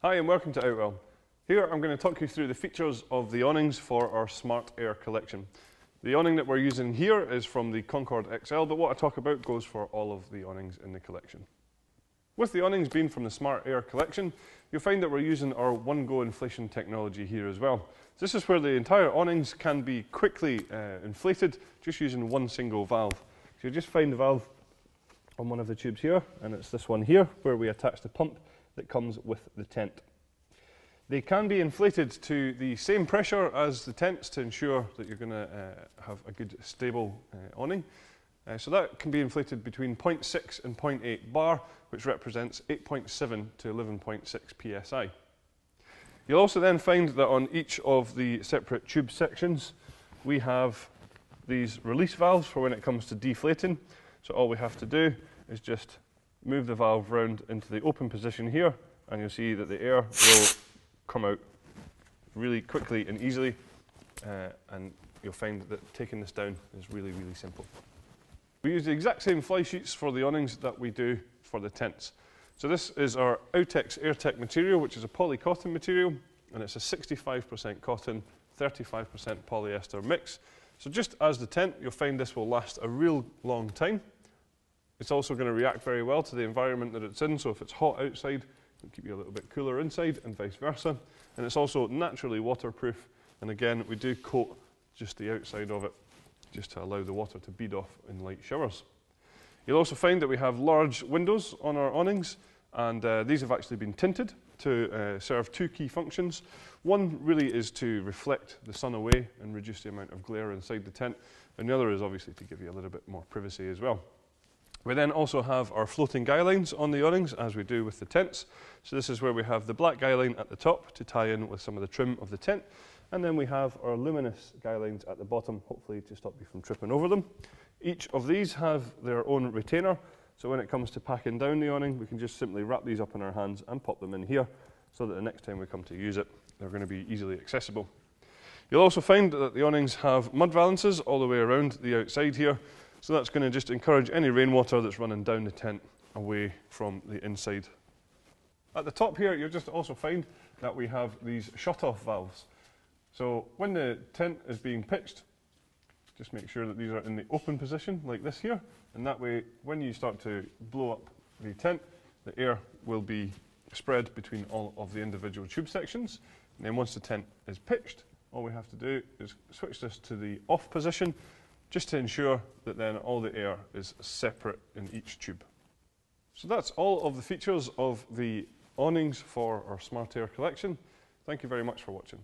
Hi and welcome to Outwell. Here I'm going to talk you through the features of the awnings for our Smart Air collection. The awning that we're using here is from the Concorde XL, but what I talk about goes for all of the awnings in the collection. With the awnings being from the Smart Air collection, you'll find that we're using our one-go inflation technology here as well. So this is where the entire awnings can be quickly inflated just using one single valve. So you just find the valve on one of the tubes here, and it's this one here where we attach the pump that comes with the tent. They can be inflated to the same pressure as the tents to ensure that you're going to have a good stable awning. So that can be inflated between 0.6 and 0.8 bar, which represents 8.7 to 11.6 psi. You'll also then find that on each of the separate tube sections we have these release valves for when it comes to deflating. So all we have to do is just move the valve round into the open position here, and you'll see that the air will come out really quickly and easily, and you'll find that taking this down is really simple. We use the exact same fly sheets for the awnings that we do for the tents. So this is our Awning AirTech material, which is a poly-cotton material, and it's a 65% cotton, 35% polyester mix. So just as the tent, you'll find this will last a real long time. It's also going to react very well to the environment that it's in, so if it's hot outside, it'll keep you a little bit cooler inside and vice versa. And it's also naturally waterproof, and again, we do coat just the outside of it just to allow the water to bead off in light showers. You'll also find that we have large windows on our awnings, and these have actually been tinted to serve two key functions. One really is to reflect the sun away and reduce the amount of glare inside the tent, and the other is obviously to give you a little bit more privacy as well. We then also have our floating guy lines on the awnings, as we do with the tents. So this is where we have the black guy line at the top to tie in with some of the trim of the tent, and then we have our luminous guy lines at the bottom, hopefully to stop you from tripping over them. Each of these have their own retainer, so when it comes to packing down the awning, we can just simply wrap these up in our hands and pop them in here, so that the next time we come to use it, they're going to be easily accessible. You'll also find that the awnings have mud valances all the way around the outside here, so that's going to just encourage any rainwater that's running down the tent away from the inside. At the top here, you'll just also find that we have these shut-off valves. So when the tent is being pitched, just make sure that these are in the open position like this here, and that way when you start to blow up the tent, the air will be spread between all of the individual tube sections. And then once the tent is pitched, all we have to do is switch this to the off position, just to ensure that then all the air is separate in each tube. So that's all of the features of the awnings for our Smart Air collection. Thank you very much for watching.